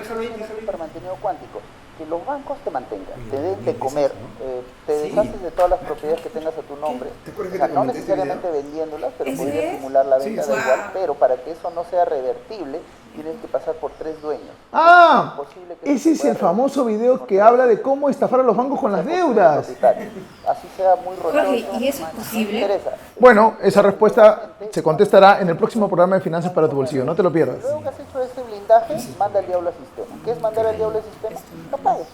déjalo ahí. Para mantenido cuántico. Que los bancos te mantengan, te den de comer, te deshaces de todas las propiedades que tengas a tu nombre. O sea, no necesariamente vendiéndolas, pero podrías simular la venta, da igual. Pero para que eso no sea revertible, tienes que pasar por 3 dueños. Ah, ese es el famoso video que habla de cómo estafar a los bancos con las deudas. Así sea muy rochoso. Jorge, ¿y eso es posible? Bueno, esa respuesta se contestará en el próximo programa de Finanzas para tu Bolsillo, no te lo pierdas. Luego que has hecho ese blindaje, manda al diablo al sistema. ¿Qué es mandar al diablo al sistema? No pagues.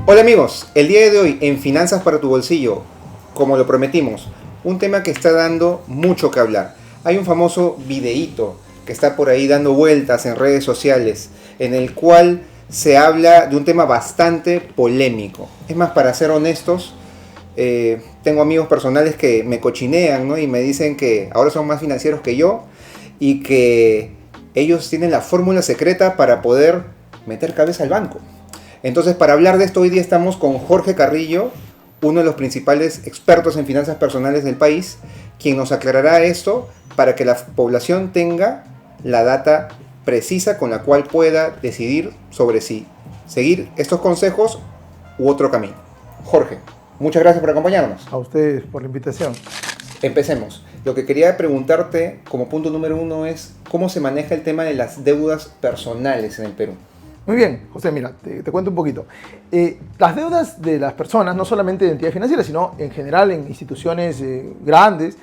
Hola amigos, el día de hoy en Finanzas para tu Bolsillo, como lo prometimos, un tema que está dando mucho que hablar. Hay un famoso videíto que está por ahí dando vueltas en redes sociales, en el cual se habla de un tema bastante polémico. Es más, para ser honestos, tengo amigos personales que me cochinean, ¿no? Y me dicen que ahora son más financieros que yo y que ellos tienen la fórmula secreta para poder meter cabeza al banco. Entonces, para hablar de esto, hoy día estamos con Jorge Carrillo, uno de los principales expertos en finanzas personales del país, quien nos aclarará esto para que la población tenga la data precisa con la cual pueda decidir sobre si seguir estos consejos u otro camino. Jorge, muchas gracias por acompañarnos. A ustedes por la invitación. Empecemos. Lo que quería preguntarte como punto número 1 es cómo se maneja el tema de las deudas personales en el Perú. Muy bien, José, mira, te cuento un poquito. Las deudas de las personas, no solamente de entidades financieras, sino en general en instituciones grandes,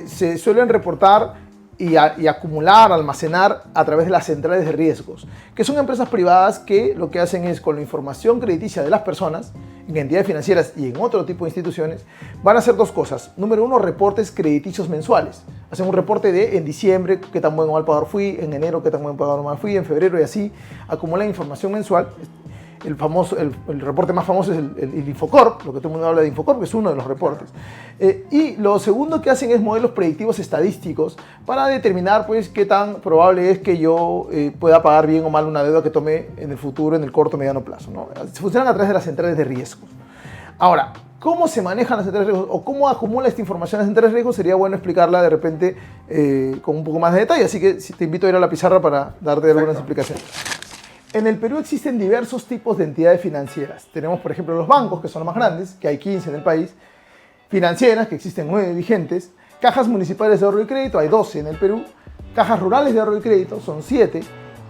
se suelen reportar y acumular, almacenar a través de las centrales de riesgos, que son empresas privadas que lo que hacen es, con la información crediticia de las personas, en entidades financieras y en otro tipo de instituciones, van a hacer dos cosas. Número 1, reportes crediticios mensuales. Hacen un reporte de en diciembre qué tan buen o mal pagador fui, en enero qué tan buen pagador o mal fui, en febrero, y así acumulan información mensual. El reporte más famoso es el Infocorp, lo que todo el mundo habla de Infocorp, que es uno de los reportes. Y lo segundo que hacen es modelos predictivos estadísticos para determinar, pues, qué tan probable es que yo pueda pagar bien o mal una deuda que tome en el futuro, en el corto o mediano plazo, ¿no? Funcionan a través de las centrales de riesgos. Ahora, ¿cómo se manejan las centrales de riesgos o cómo acumula esta información las centrales de riesgos? Sería bueno explicarla de repente con un poco más de detalle, así que te invito a ir a la pizarra para darte algunas explicaciones. En el Perú existen diversos tipos de entidades financieras. Tenemos, por ejemplo, los bancos, que son los más grandes, que hay 15 en el país, financieras, que existen 9 vigentes, cajas municipales de ahorro y crédito, hay 12 en el Perú, cajas rurales de ahorro y crédito, son 7,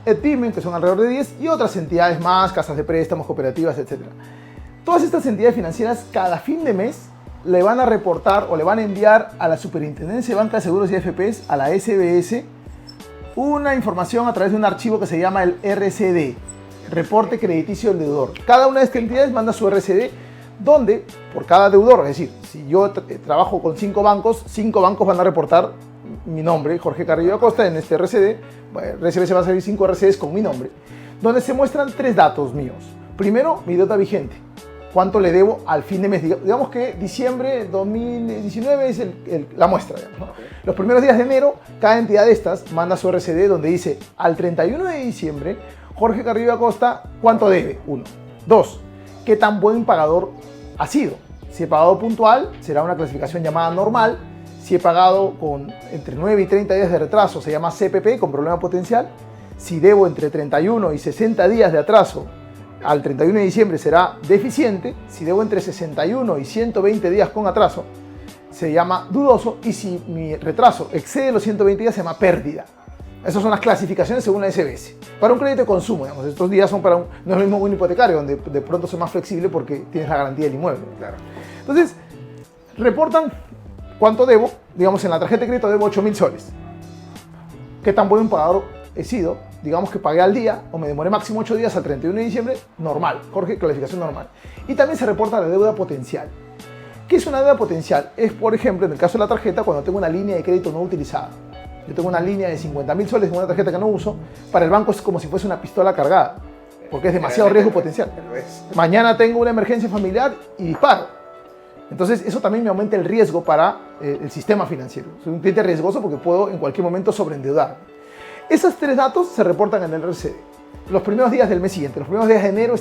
EDPIME, que son alrededor de 10, y otras entidades más, casas de préstamos, cooperativas, etc. Todas estas entidades financieras, cada fin de mes, le van a reportar o le van a enviar a la Superintendencia de Banca de Seguros y AFPs, a la SBS, una información a través de un archivo que se llama el RCD, Reporte Crediticio del Deudor. Cada una de estas entidades manda su RCD, donde por cada deudor, es decir, si yo trabajo con 5 bancos van a reportar mi nombre, Jorge Carrillo Acosta, en este RCD. Se va a salir 5 RCDs con mi nombre, donde se muestran 3 datos míos. Primero, mi deuda vigente. ¿Cuánto le debo al fin de mes? Digamos que diciembre 2019 es la muestra. Digamos, ¿no? Los primeros días de enero, cada entidad de estas manda su RCD donde dice, al 31 de diciembre, Jorge Carrillo Acosta, ¿cuánto debe? 1. 2. ¿Qué tan buen pagador ha sido? Si he pagado puntual, será una clasificación llamada normal. Si he pagado con entre 9 y 30 días de retraso, se llama CPP, con problema potencial. Si debo entre 31 y 60 días de atraso, al 31 de diciembre será deficiente. Si debo entre 61 y 120 días con atraso, se llama dudoso. Y si mi retraso excede los 120 días, se llama pérdida. Esas son las clasificaciones según la SBS. Para un crédito de consumo, digamos, estos días son para no es lo mismo un hipotecario, donde de pronto son más flexible porque tienes la garantía del inmueble. Claro. Entonces, reportan cuánto debo. Digamos, en la tarjeta de crédito debo 8.000 soles. ¿Qué tan buen pagador he sido? Digamos que pagué al día o me demoré máximo 8 días al 31 de diciembre, normal. Jorge, clasificación normal. Y también se reporta la deuda potencial. ¿Qué es una deuda potencial? Es, por ejemplo, en el caso de la tarjeta, cuando tengo una línea de crédito no utilizada. Yo tengo una línea de 50.000 soles en una tarjeta que no uso. Para el banco es como si fuese una pistola cargada. porque es demasiado riesgo potencial. Mañana tengo una emergencia familiar y disparo. Entonces, eso también me aumenta el riesgo para el sistema financiero. Soy un cliente riesgoso porque puedo en cualquier momento sobreendeudar. Esos 3 datos se reportan en el RCD. Los primeros días del mes siguiente, los primeros días de enero,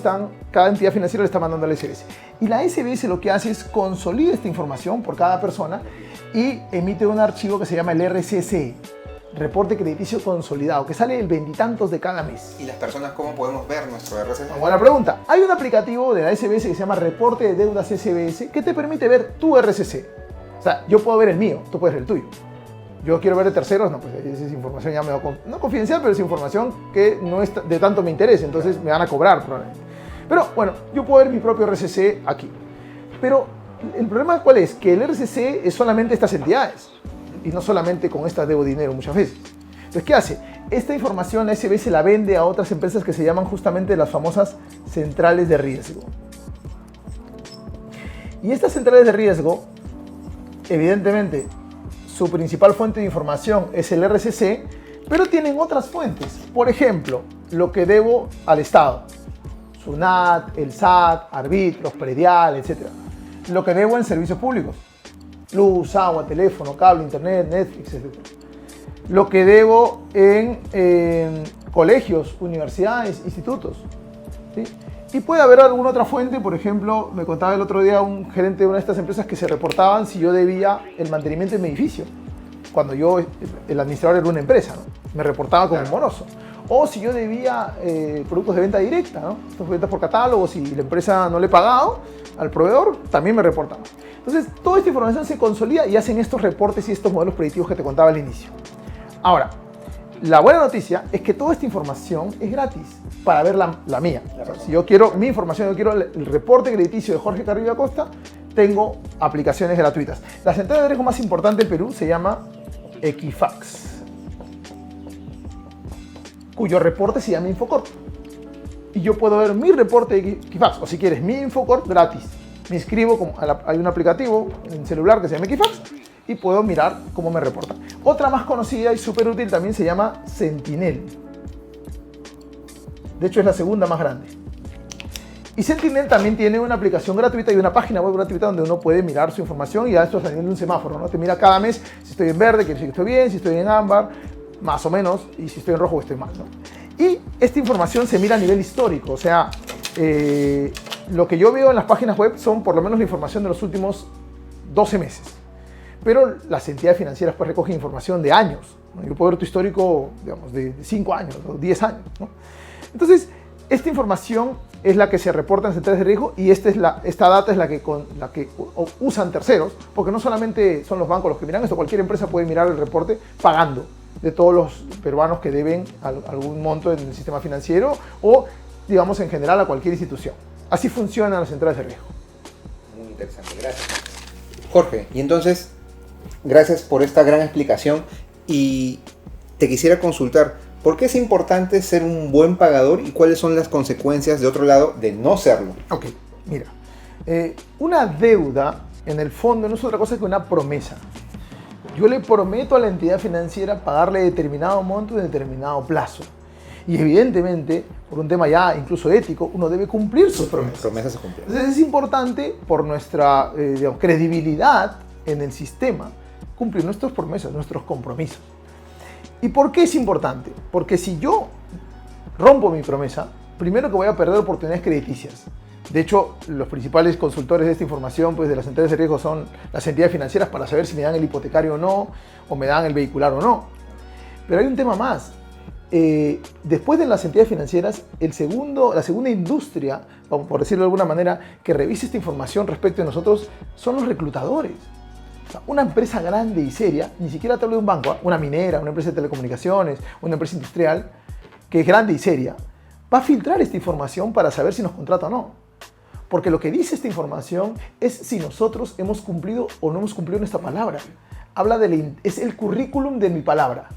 cada entidad financiera le está mandando al SBS. Y la SBS lo que hace es consolida esta información por cada persona y emite un archivo que se llama el RCC, Reporte Crediticio Consolidado, que sale el 20 y tantos de cada mes. ¿Y las personas cómo podemos ver nuestro RCC? Buena pregunta. Hay un aplicativo de la SBS que se llama Reporte de Deudas SBS que te permite ver tu RCC. O sea, yo puedo ver el mío, tú puedes ver el tuyo. Yo quiero ver de terceros, no, pues esa es información ya no confidencial, pero es información que no es de tanto mi interés, entonces me van a cobrar probablemente. Pero bueno, yo puedo ver mi propio RCC aquí. Pero el problema ¿cuál es? Que el RCC es solamente estas entidades y no solamente con estas debo dinero muchas veces. Entonces, ¿qué hace? Esta información la SBS la vende a otras empresas que se llaman justamente las famosas centrales de riesgo. Y estas centrales de riesgo, evidentemente, su principal fuente de información es el RCC, pero tienen otras fuentes. Por ejemplo, lo que debo al Estado. SUNAT, el SAT, Arbitros, Predial, etc. Lo que debo en servicios públicos. Luz, agua, teléfono, cable, internet, Netflix, etc. Lo que debo en colegios, universidades, institutos. ¿Sí? Y puede haber alguna otra fuente, por ejemplo, me contaba el otro día un gerente de una de estas empresas que se reportaban si yo debía el mantenimiento de mi edificio. Cuando el administrador era una empresa, ¿no? Me reportaba como moroso. O si yo debía productos de venta directa, ¿no? Estos ventas por catálogo, si la empresa no le he pagado al proveedor, también me reportaba. Entonces, toda esta información se consolida y hacen estos reportes y estos modelos predictivos que te contaba al inicio. Ahora, la buena noticia es que toda esta información es gratis para ver la mía. O sea, si yo quiero mi información, yo quiero el reporte crediticio de Jorge Carrillo Acosta, tengo aplicaciones gratuitas. La central de riesgo más importante del Perú se llama Equifax, cuyo reporte se llama Infocorp. Y yo puedo ver mi reporte de Equifax, o si quieres, mi Infocorp gratis. Me inscribo, hay un aplicativo en celular que se llama Equifax, y puedo mirar cómo me reporta. Otra más conocida y súper útil también se llama Sentinel. De hecho, es la segunda más grande. Y Sentinel también tiene una aplicación gratuita y una página web gratuita donde uno puede mirar su información y a esto es a nivel de un semáforo, ¿no? Te mira cada mes si estoy en verde, quiere decir que estoy bien, si estoy en ámbar, más o menos, y si estoy en rojo estoy mal, ¿no? Y esta información se mira a nivel histórico, o sea, lo que yo veo en las páginas web son por lo menos la información de los últimos 12 meses. Pero las entidades financieras pues recogen información de años, ¿no? Yo puedo ver tu histórico, digamos, de 5 años o 10 años, ¿no? Entonces, esta información es la que se reporta en centrales de riesgo y esta data es la que usan terceros, porque no solamente son los bancos los que miran esto, cualquier empresa puede mirar el reporte pagando de todos los peruanos que deben algún monto en el sistema financiero o, digamos, en general a cualquier institución. Así funcionan las centrales de riesgo. Muy interesante, gracias. Jorge, y entonces, gracias por esta gran explicación y te quisiera consultar, ¿por qué es importante ser un buen pagador y cuáles son las consecuencias de otro lado de no serlo? Ok, mira, una deuda en el fondo no es otra cosa que una promesa. Yo le prometo a la entidad financiera pagarle determinado monto en determinado plazo. Y evidentemente, por un tema ya incluso ético, uno debe cumplir sus promesas. Promesas se cumplen. Entonces es importante por nuestra digamos, credibilidad en el sistema cumplir nuestras promesas, nuestros compromisos. ¿Y por qué es importante? Porque si yo rompo mi promesa, primero que voy a perder oportunidades crediticias. De hecho, los principales consultores de esta información pues, de las entidades de riesgo son las entidades financieras para saber si me dan el hipotecario o no, o me dan el vehicular o no. Pero hay un tema más. Después de las entidades financieras, la segunda industria, por decirlo de alguna manera, que revise esta información respecto de nosotros son los reclutadores. O sea, una empresa grande y seria, ni siquiera te hablo de un banco, una minera, una empresa de telecomunicaciones, una empresa industrial, que es grande y seria, va a filtrar esta información para saber si nos contrata o no. Porque lo que dice esta información es si nosotros hemos cumplido o no hemos cumplido nuestra palabra. Es el currículum de mi palabra.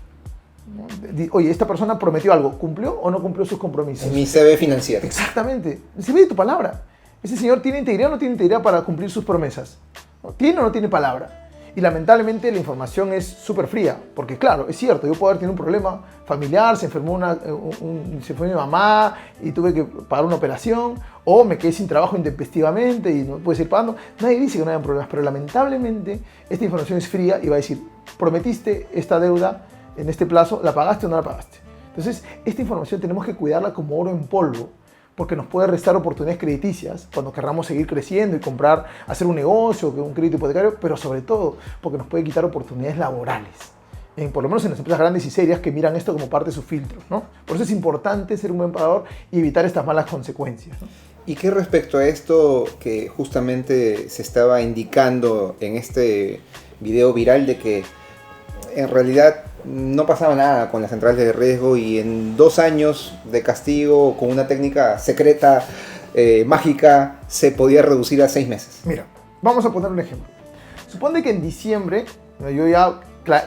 Oye, esta persona prometió algo, ¿cumplió o no cumplió sus compromisos? Mi CV financiero. Exactamente, el CV de tu palabra. Ese señor tiene integridad o no tiene integridad para cumplir sus promesas. ¿Tiene o no tiene palabra? Y lamentablemente la información es súper fría, porque claro, es cierto, yo puedo haber tenido un problema familiar, se enfermó se fue mi mamá y tuve que pagar una operación, o me quedé sin trabajo intempestivamente y no pude seguir pagando. Nadie dice que no hayan problemas, pero lamentablemente esta información es fría y va a decir, prometiste esta deuda en este plazo, ¿la pagaste o no la pagaste? Entonces, esta información tenemos que cuidarla como oro en polvo, porque nos puede restar oportunidades crediticias cuando querramos seguir creciendo y comprar, hacer un negocio, un crédito hipotecario, pero sobre todo porque nos puede quitar oportunidades laborales, por lo menos en las empresas grandes y serias que miran esto como parte de sus filtros, ¿no? Por eso es importante ser un buen pagador y evitar estas malas consecuencias, ¿no? ¿Y qué respecto a esto que justamente se estaba indicando en este video viral de que en realidad no pasaba nada con las centrales de riesgo y en 2 años de castigo con una técnica secreta, mágica, se podía reducir a 6 meses? Mira, vamos a poner un ejemplo. Supone que en diciembre, yo ya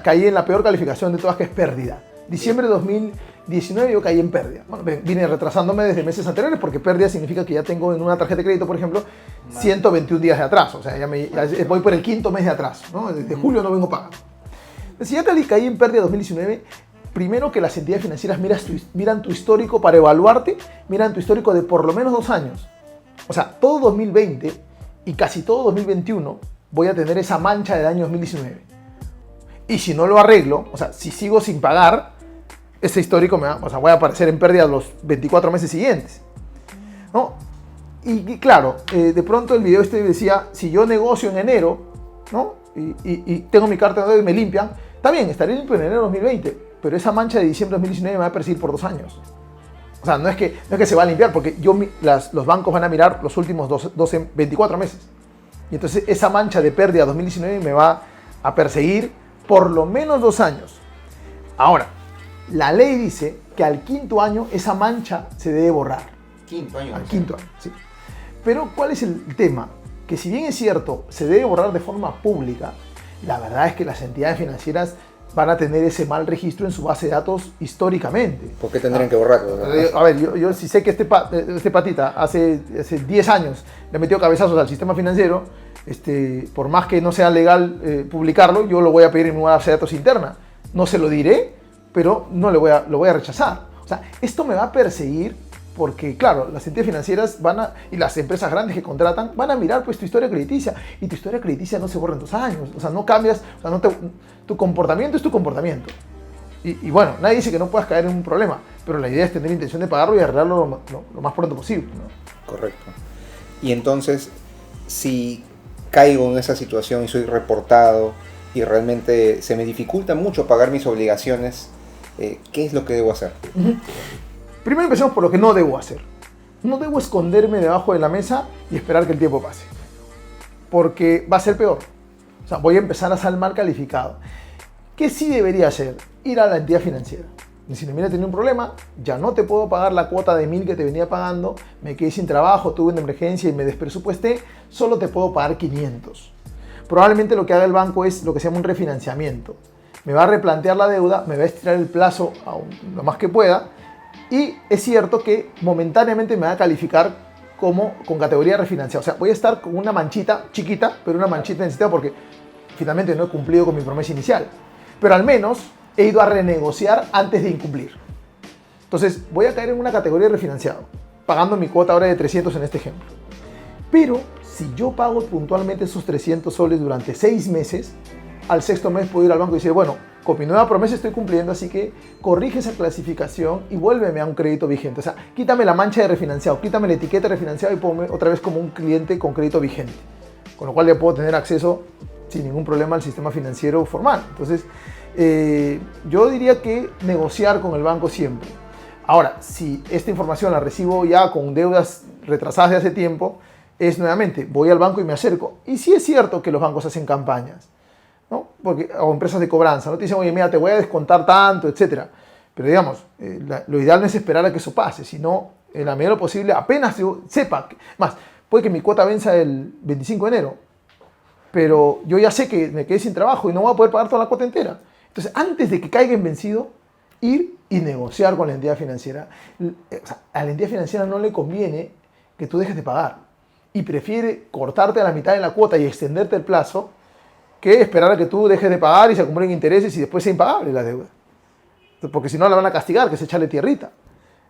caí en la peor calificación de todas, que es pérdida. Diciembre de 2019 yo caí en pérdida. Bueno, vine retrasándome desde meses anteriores, porque pérdida significa que ya tengo en una tarjeta de crédito, por ejemplo, 121 días de atraso. O sea, ya voy por el 5.º mes de atraso, ¿no? Desde julio no vengo pagando. Si ya caí en pérdida 2019, primero que las entidades financieras miran tu histórico para evaluarte, miran tu histórico de por lo menos 2 años. O sea, todo 2020 y casi todo 2021 voy a tener esa mancha del año 2019. Y si no lo arreglo, o sea, si sigo sin pagar, ese histórico voy a aparecer en pérdida los 24 meses siguientes, ¿no? Y claro, de pronto el video decía, si yo negocio en enero, ¿no? Y tengo mi carta de deuda y me limpian, está bien, estaré limpio en enero de 2020, pero esa mancha de diciembre de 2019 me va a perseguir por 2 años. O sea, no es que se va a limpiar, porque los bancos van a mirar los últimos 24 meses. Y entonces esa mancha de pérdida 2019 me va a perseguir por lo menos 2 años. Ahora, la ley dice que al 5.º año esa mancha se debe borrar. ¿5.º año? Al 5.º año, sí. Pero ¿cuál es el tema? Que si bien es cierto, se debe borrar de forma pública, la verdad es que las entidades financieras van a tener ese mal registro en su base de datos históricamente. ¿Por qué tendrían que borrarlo? A ver, yo sí sé que este patita hace 10 años le metió cabezazos al sistema financiero, por más que no sea legal publicarlo, yo lo voy a pedir en una base de datos interna. No se lo diré, pero no lo voy a rechazar. O sea, esto me va a perseguir porque, claro, las entidades financieras y las empresas grandes que contratan van a mirar pues tu historia crediticia, y tu historia crediticia no se borra en 2 años. O sea, no cambias, o sea, tu comportamiento es tu comportamiento. Y bueno, nadie dice que no puedas caer en un problema, pero la idea es tener intención de pagarlo y arreglarlo lo más pronto posible, ¿no? Correcto. Y entonces, si caigo en esa situación y soy reportado y realmente se me dificulta mucho pagar mis obligaciones, ¿qué es lo que debo hacer? Primero empecemos por lo que no debo hacer. No debo esconderme debajo de la mesa y esperar que el tiempo pase, porque va a ser peor. O sea, voy a empezar a salir mal calificado. ¿Qué sí debería hacer? Ir a la entidad financiera. Decirle, mira, tenía un problema, ya no te puedo pagar la cuota de 1.000 que te venía pagando, me quedé sin trabajo, tuve una emergencia y me despresupuesté, solo te puedo pagar 500. Probablemente lo que haga el banco es lo que se llama un refinanciamiento. Me va a replantear la deuda, me va a estirar el plazo lo más que pueda, y es cierto que momentáneamente me va a calificar como con categoría refinanciada. O sea, voy a estar con una manchita chiquita, pero una manchita en el sistema porque finalmente no he cumplido con mi promesa inicial. Pero al menos he ido a renegociar antes de incumplir. Entonces voy a caer en una categoría de refinanciado, pagando mi cuota ahora de 300 en este ejemplo. Pero si yo pago puntualmente esos 300 soles durante 6 meses, al 6.º mes puedo ir al banco y decir, bueno, con mi nueva promesa estoy cumpliendo, así que corrige esa clasificación y vuélveme a un crédito vigente. O sea, quítame la mancha de refinanciado, quítame la etiqueta de refinanciado y ponme otra vez como un cliente con crédito vigente. Con lo cual ya puedo tener acceso sin ningún problema al sistema financiero formal. Entonces, yo diría que negociar con el banco siempre. Ahora, si esta información la recibo ya con deudas retrasadas de hace tiempo, es nuevamente, voy al banco y me acerco. Y sí es cierto que los bancos hacen campañas, ¿no? O empresas de cobranza, ¿no? Te dicen, oye, mira, te voy a descontar tanto, etc. Pero digamos, lo ideal no es esperar a que eso pase, sino en la medida de lo posible, apenas yo sepa. Más, puede que mi cuota venza el 25 de enero, pero yo ya sé que me quedé sin trabajo y no voy a poder pagar toda la cuota entera. Entonces, antes de que caiga en vencido, ir y negociar con la entidad financiera. O sea, a la entidad financiera no le conviene que tú dejes de pagar y prefiere cortarte a la mitad de la cuota y extenderte el plazo que esperar a que tú dejes de pagar y se acumulen intereses y después sea impagable la deuda. Porque si no la van a castigar, que es echarle tierrita.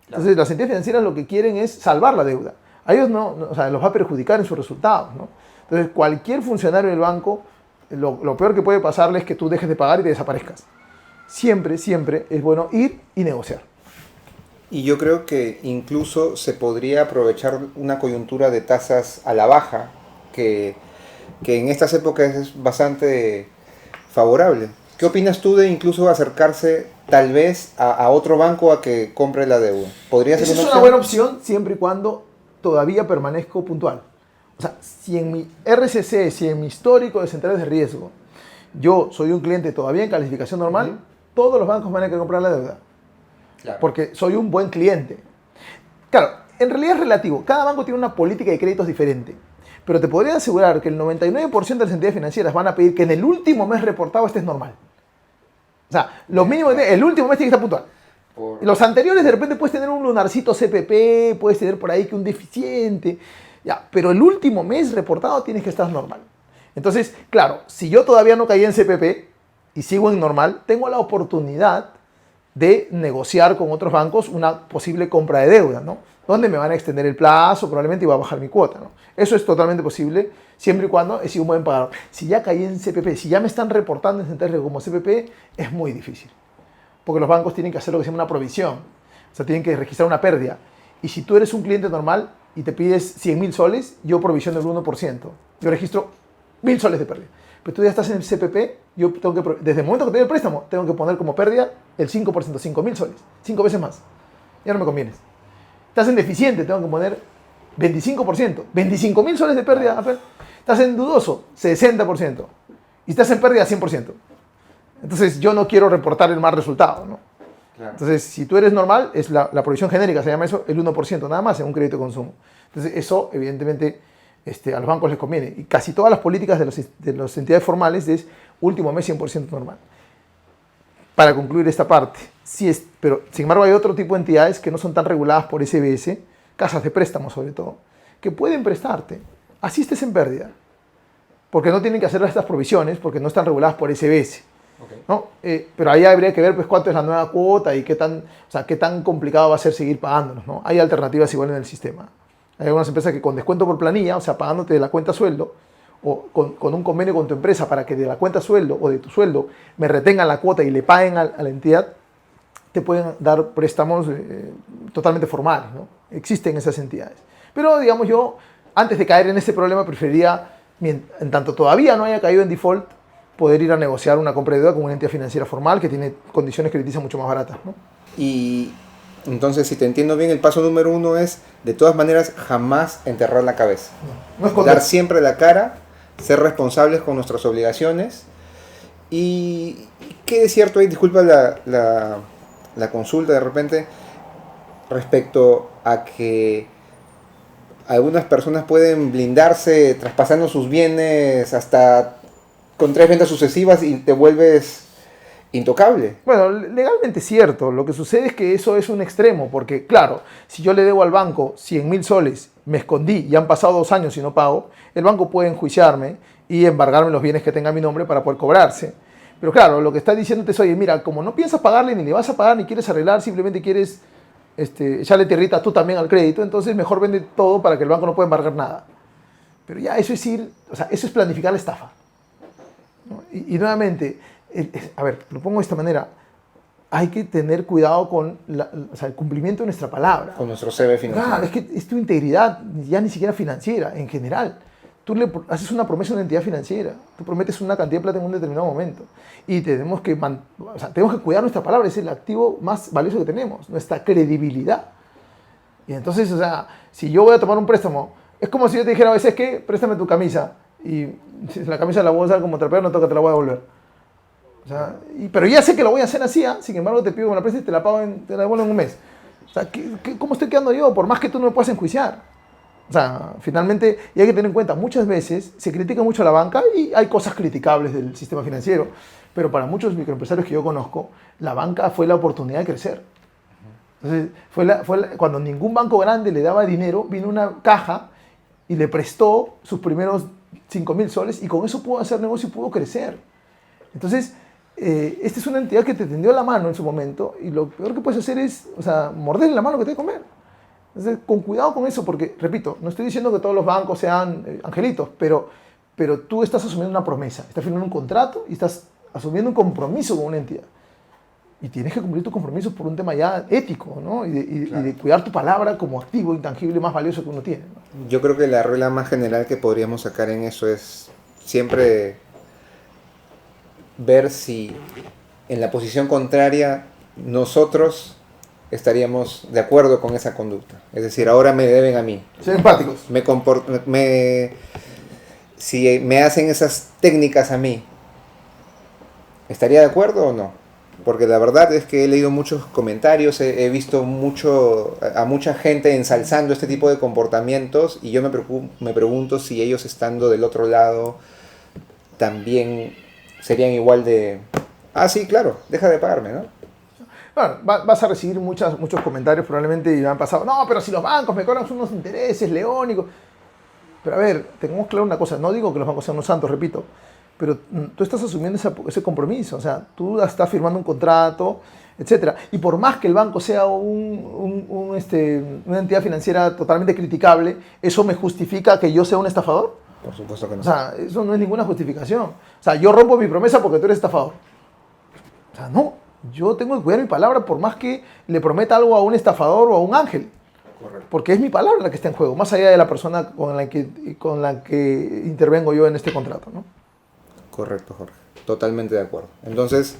Entonces las entidades financieras lo que quieren es salvar la deuda. A ellos o sea, los va a perjudicar en sus resultados, ¿no? Entonces cualquier funcionario del banco, lo peor que puede pasarle es que tú dejes de pagar y te desaparezcas. Siempre, siempre es bueno ir y negociar. Y yo creo que incluso se podría aprovechar una coyuntura de tasas a la baja, que en estas épocas es bastante favorable. ¿Qué opinas tú de incluso acercarse tal vez a otro banco a que compre la deuda? ¿Podría ser una opción? Es una buena opción siempre y cuando todavía permanezco puntual. O sea, si en mi RCC, si en mi histórico de centrales de riesgo, yo soy un cliente todavía en calificación normal, todos los bancos van a querer comprar la deuda. Claro. Porque soy un buen cliente. Claro, en realidad es relativo. Cada banco tiene una política de créditos diferente. Pero te podría asegurar que el 99% de las entidades financieras van a pedir que en el último mes reportado estés normal. O sea, los mínimos, el último mes tiene que estar puntual. Los anteriores de repente puedes tener un lunarcito CPP, puedes tener por ahí que un deficiente, ya, pero el último mes reportado tienes que estar normal. Entonces, claro, si yo todavía no caí en CPP y sigo en normal, tengo la oportunidad de negociar con otros bancos una posible compra de deuda, ¿no? Donde me van a extender el plazo probablemente y va a bajar mi cuota, ¿no? Eso es totalmente posible siempre y cuando he sido un buen pagador. Si ya caí en CPP, si ya me están reportando en centrales como CPP, es muy difícil. Porque los bancos tienen que hacer lo que se llama una provisión. O sea, tienen que registrar una pérdida. Y si tú eres un cliente normal y te pides 100.000 soles, yo provisiono el 1%. Yo registro 1.000 soles de pérdida. Pero tú ya estás en el CPP, yo tengo que, desde el momento que te doy el préstamo, tengo que poner como pérdida el 5%, 5.000 soles. 5 veces más. Ya no me conviene. Estás en deficiente, tengo que poner 25%. 25.000 soles de pérdida. Estás en dudoso, 60%. Y estás en pérdida, 100%. Entonces yo no quiero reportar el mal resultado, ¿no? Claro. Entonces, si tú eres normal, es la provisión genérica, se llama eso, el 1% nada más en un crédito de consumo. Entonces eso, evidentemente, a los bancos les conviene. Y casi todas las políticas de las entidades formales es último mes 100% normal. Para concluir esta parte, pero sin embargo hay otro tipo de entidades que no son tan reguladas por SBS, casas de préstamo sobre todo, que pueden prestarte, así estés en pérdida, porque no tienen que hacer estas provisiones, porque no están reguladas por SBS. Okay. ¿No? Pero ahí habría que ver pues, cuánto es la nueva cuota y qué tan complicado va a ser seguir pagándonos, ¿no? Hay alternativas igual en el sistema. Hay algunas empresas que con descuento por planilla, o sea, pagándote de la cuenta sueldo, o con un convenio con tu empresa para que de la cuenta sueldo o de tu sueldo me retengan la cuota y le paguen a la entidad, te pueden dar préstamos totalmente formales, ¿no? Existen esas entidades. Pero, digamos, yo, antes de caer en este problema, preferiría, en tanto todavía no haya caído en default, poder ir a negociar una compra de deuda con una entidad financiera formal que tiene condiciones crediticias mucho más baratas, ¿no? Y entonces, si te entiendo bien, el paso número 1 es, de todas maneras, jamás enterrar la cabeza. No dar siempre la cara, ser responsables con nuestras obligaciones. ¿Y qué es cierto ahí? Disculpa la consulta de repente, respecto a que algunas personas pueden blindarse traspasando sus bienes hasta con 3 ventas sucesivas y te vuelves intocable. Bueno, legalmente es cierto. Lo que sucede es que eso es un extremo, porque claro, si yo le debo al banco 100.000 soles, me escondí y han pasado 2 años y no pago, el banco puede enjuiciarme y embargarme los bienes que tenga a mi nombre para poder cobrarse. Pero claro, lo que está diciéndote es, oye, mira, como no piensas pagarle, ni le vas a pagar, ni quieres arreglar, simplemente quieres echarle tierrita tú también al crédito, entonces mejor vende todo para que el banco no pueda embargar nada. Pero ya eso es eso es planificar la estafa, ¿no? Y nuevamente, a ver, lo pongo de esta manera, hay que tener cuidado con el cumplimiento de nuestra palabra. Con nuestro CB financiero. Claro, es que es tu integridad, ya ni siquiera financiera, en general. Tú le haces una promesa a una entidad financiera, tú prometes una cantidad de plata en un determinado momento y tenemos que cuidar nuestra palabra, es el activo más valioso que tenemos, nuestra credibilidad. Y entonces, si yo voy a tomar un préstamo, es como si yo te dijera a veces que préstame tu camisa y si la camisa la voy a usar como trapero, no toca, te la voy a devolver. Pero ya sé que lo voy a hacer así, sin embargo te pido que me la prestes y te la devuelvo en un mes. ¿Cómo estoy quedando yo? Por más que tú no me puedas enjuiciar. Finalmente, y hay que tener en cuenta, muchas veces se critica mucho a la banca y hay cosas criticables del sistema financiero, pero para muchos microempresarios que yo conozco, la banca fue la oportunidad de crecer. Entonces, cuando ningún banco grande le daba dinero, vino una caja y le prestó sus primeros 5.000 soles y con eso pudo hacer negocio y pudo crecer. Entonces, esta es una entidad que te tendió la mano en su momento y lo peor que puedes hacer es, o sea, morderle la mano que te de comer. Entonces, con cuidado con eso, porque, repito, no estoy diciendo que todos los bancos sean angelitos, pero tú estás asumiendo una promesa, estás firmando un contrato y estás asumiendo un compromiso con una entidad. Y tienes que cumplir tu compromiso por un tema ya ético, ¿no? Y de cuidar tu palabra como activo intangible más valioso que uno tiene, ¿no? Yo creo que la regla más general que podríamos sacar en eso es siempre ver si en la posición contraria nosotros estaríamos de acuerdo con esa conducta. Es decir, ahora me deben a mí. Ser empáticos. Si me hacen esas técnicas a mí, ¿estaría de acuerdo o no? Porque la verdad es que he leído muchos comentarios, he visto a mucha gente ensalzando este tipo de comportamientos y yo me pregunto si ellos estando del otro lado también serían igual de... Ah, sí, claro, deja de pagarme, ¿no? Bueno, vas a recibir muchos comentarios probablemente y me han pasado, no, pero si los bancos me cobran unos intereses leónicos. Pero a ver, tengamos claro una cosa, no digo que los bancos sean unos santos, repito, pero tú estás asumiendo ese compromiso, o sea, tú estás firmando un contrato, etc. Y por más que el banco sea una entidad financiera totalmente criticable, ¿eso me justifica que yo sea un estafador? Por supuesto que no. O sea, eso no es ninguna justificación. O sea, yo rompo mi promesa porque tú eres estafador. O sea, no, yo tengo que cuidar mi palabra por más que le prometa algo a un estafador o a un ángel. Correcto. Porque es mi palabra la que está en juego, más allá de la persona con la que intervengo yo en este contrato, ¿no? Correcto, Jorge. Totalmente de acuerdo. Entonces,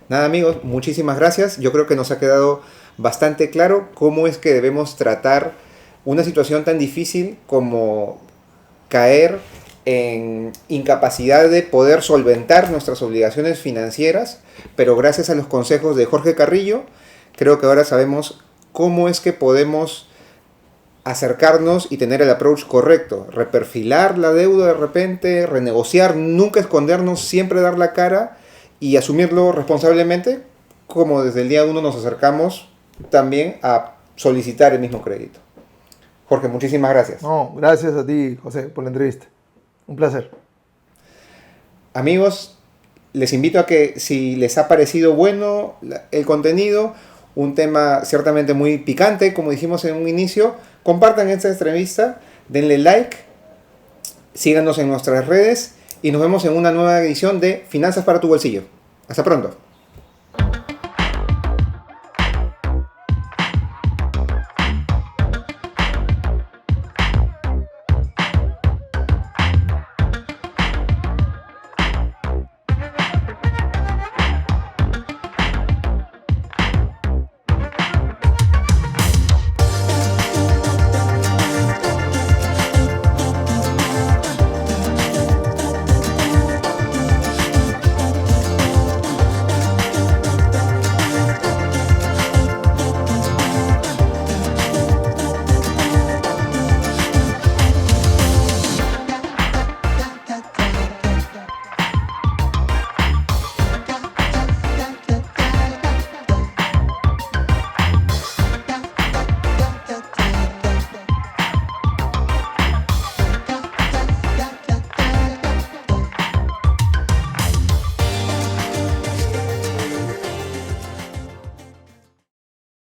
nada amigos, muchísimas gracias. Yo creo que nos ha quedado bastante claro cómo es que debemos tratar una situación tan difícil como caer en incapacidad de poder solventar nuestras obligaciones financieras, pero gracias a los consejos de Jorge Carrillo, creo que ahora sabemos cómo es que podemos acercarnos y tener el approach correcto, reperfilar la deuda de repente, renegociar, nunca escondernos, siempre dar la cara y asumirlo responsablemente, como desde el día 1 nos acercamos también a solicitar el mismo crédito. Jorge, muchísimas gracias. No, gracias a ti, José, por la entrevista. Un placer. Amigos, les invito a que si les ha parecido bueno el contenido, un tema ciertamente muy picante, como dijimos en un inicio, compartan esta entrevista, denle like, síganos en nuestras redes y nos vemos en una nueva edición de Finanzas para tu Bolsillo. Hasta pronto.